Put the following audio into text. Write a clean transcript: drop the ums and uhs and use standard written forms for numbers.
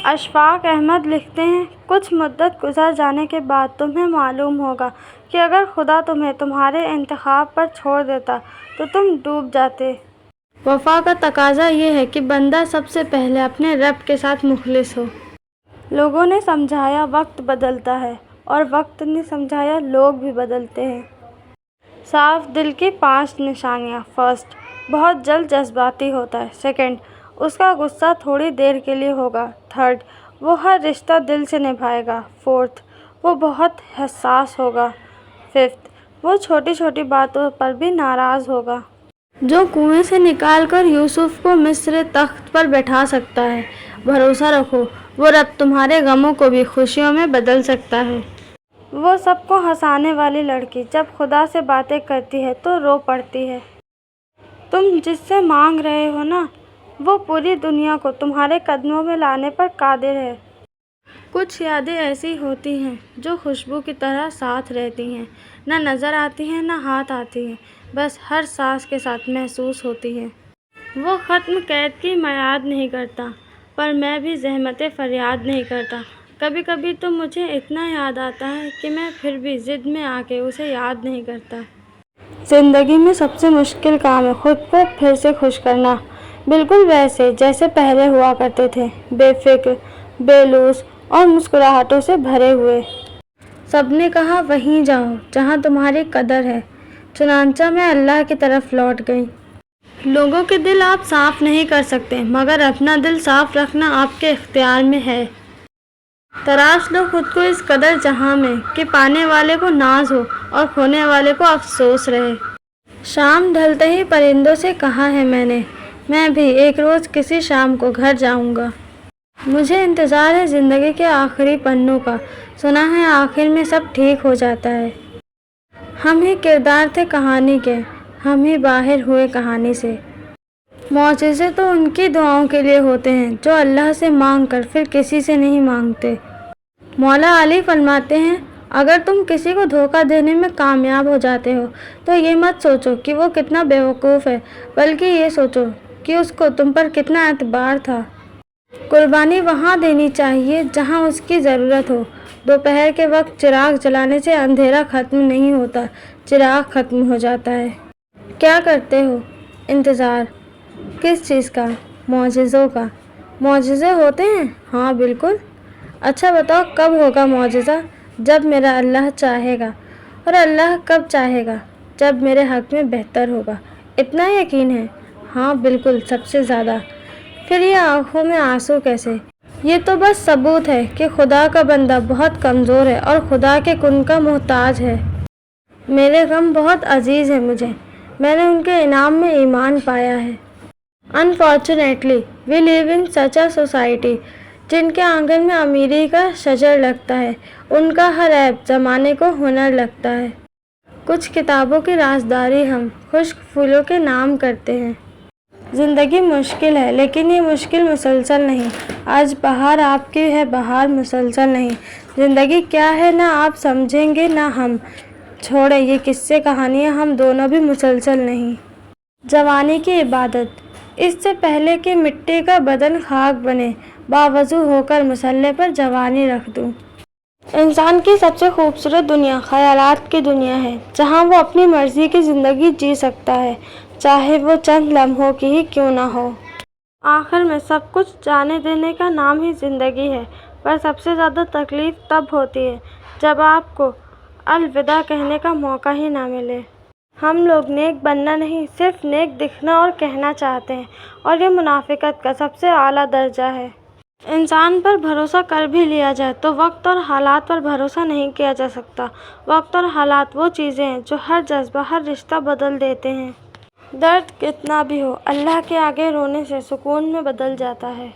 اشفاق احمد لکھتے ہیں، کچھ مدت گزر جانے کے بعد تمہیں معلوم ہوگا کہ اگر خدا تمہیں تمہارے انتخاب پر چھوڑ دیتا تو تم ڈوب جاتے۔ وفا کا تقاضا یہ ہے کہ بندہ سب سے پہلے اپنے رب کے ساتھ مخلص ہو۔ لوگوں نے سمجھایا وقت بدلتا ہے، اور وقت نے سمجھایا لوگ بھی بدلتے ہیں۔ صاف دل کی 5 نشانیاں۔ فرسٹ، بہت جلد جذباتی ہوتا ہے۔ سیکنڈ، اس کا غصہ تھوڑی دیر کے لیے ہوگا۔ تھرڈ، وہ ہر رشتہ دل سے نبھائے گا۔ فورتھ، وہ بہت حساس ہوگا۔ ففتھ، وہ چھوٹی چھوٹی باتوں پر بھی ناراض ہوگا۔ جو کنویں سے نکال کر یوسف کو مصر تخت پر بٹھا سکتا ہے، بھروسہ رکھو وہ رب تمہارے غموں کو بھی خوشیوں میں بدل سکتا ہے۔ وہ سب کو ہنسانے والی لڑکی جب خدا سے باتیں کرتی ہے تو رو پڑتی ہے۔ تم جس سے مانگ رہے ہو نا، وہ پوری دنیا کو تمہارے قدموں میں لانے پر قادر ہے۔ کچھ یادیں ایسی ہوتی ہیں جو خوشبو کی طرح ساتھ رہتی ہیں، نہ نظر آتی ہیں نہ ہاتھ آتی ہیں، بس ہر سانس کے ساتھ محسوس ہوتی ہیں۔ وہ ختم قید کی میعاد نہیں کرتا، پر میں بھی زحمت فریاد نہیں کرتا۔ کبھی کبھی تو مجھے اتنا یاد آتا ہے کہ میں پھر بھی ضد میں آ کے اسے یاد نہیں کرتا۔ زندگی میں سب سے مشکل کام ہے خود کو پھر سے خوش کرنا، بالکل ویسے جیسے پہلے ہوا کرتے تھے، بے فکر، بے لوث اور مسکراہٹوں سے بھرے ہوئے۔ سب نے کہا وہیں جاؤ جہاں تمہاری قدر ہے، چنانچہ میں اللہ کی طرف لوٹ گئی۔ لوگوں کے دل آپ صاف نہیں کر سکتے، مگر اپنا دل صاف رکھنا آپ کے اختیار میں ہے۔ تراش لو خود کو اس قدر جہاں میں کہ پانے والے کو ناز ہو اور کھونے والے کو افسوس رہے۔ شام ڈھلتے ہی پرندوں سے کہا ہے میں بھی ایک روز کسی شام کو گھر جاؤں گا۔ مجھے انتظار ہے زندگی کے آخری پنوں کا، سنا ہے آخر میں سب ٹھیک ہو جاتا ہے۔ ہم ہی کردار تھے کہانی کے، ہم ہی باہر ہوئے کہانی سے۔ معجزے تو ان کی دعاؤں کے لیے ہوتے ہیں جو اللہ سے مانگ کر پھر کسی سے نہیں مانگتے۔ مولا علی فرماتے ہیں، اگر تم کسی کو دھوکہ دینے میں کامیاب ہو جاتے ہو تو یہ مت سوچو کہ وہ کتنا بیوقوف ہے، بلکہ یہ سوچو کہ اس کو تم پر کتنا اعتبار تھا۔ قربانی وہاں دینی چاہیے جہاں اس کی ضرورت ہو۔ دوپہر کے وقت چراغ جلانے سے اندھیرا ختم نہیں ہوتا، چراغ ختم ہو جاتا ہے۔ کیا کرتے ہو؟ انتظار۔ کس چیز کا؟ معجزوں کا۔ معجزے ہوتے ہیں؟ ہاں بالکل۔ اچھا بتاؤ کب ہوگا معجزہ؟ جب میرا اللہ چاہے گا۔ اور اللہ کب چاہے گا؟ جب میرے حق میں بہتر ہوگا۔ اتنا یقین ہے؟ ہاں بالکل، سب سے زیادہ۔ پھر یہ آنکھوں میں آنسو کیسے؟ یہ تو بس ثبوت ہے کہ خدا کا بندہ بہت کمزور ہے اور خدا کے کن کا محتاج ہے۔ میرے غم بہت عزیز ہیں مجھے، میں نے ان کے انعام میں ایمان پایا ہے۔ Unfortunately, we live in such a society جن کے آنگن میں امیری کا شجر لگتا ہے، ان کا ہر عیب زمانے کو ہنر لگتا ہے۔ کچھ کتابوں کی رازداری ہم خشک پھولوں کے نام کرتے ہیں۔ زندگی مشکل ہے لیکن یہ مشکل مسلسل نہیں۔ آج بہار آپ کی ہے، بہار مسلسل نہیں۔ زندگی کیا ہے نہ آپ سمجھیں گے نہ ہم۔ چھوڑیں یہ قصے کہانیاں، ہم دونوں بھی مسلسل نہیں۔ جوانی کی عبادت۔ اس سے پہلے کہ مٹی کا بدن خاک بنے، باوضو ہو کر مصلے پر جوانی رکھ دوں۔ انسان کی سب سے خوبصورت دنیا خیالات کی دنیا ہے، جہاں وہ اپنی مرضی کی زندگی جی سکتا ہے، چاہے وہ چند لمحوں کی ہی کیوں نہ ہو۔ آخر میں سب کچھ جانے دینے کا نام ہی زندگی ہے، پر سب سے زیادہ تکلیف تب ہوتی ہے جب آپ کو الوداع کہنے کا موقع ہی نہ ملے۔ ہم لوگ نیک بننا نہیں، صرف نیک دکھنا اور کہنا چاہتے ہیں، اور یہ منافقت کا سب سے اعلیٰ درجہ ہے۔ انسان پر بھروسہ کر بھی لیا جائے تو وقت اور حالات پر بھروسہ نہیں کیا جا سکتا۔ وقت اور حالات وہ چیزیں ہیں جو ہر جذبہ، ہر رشتہ بدل دیتے ہیں۔ درد کتنا بھی ہو، اللہ کے آگے رونے سے سکون میں بدل جاتا ہے۔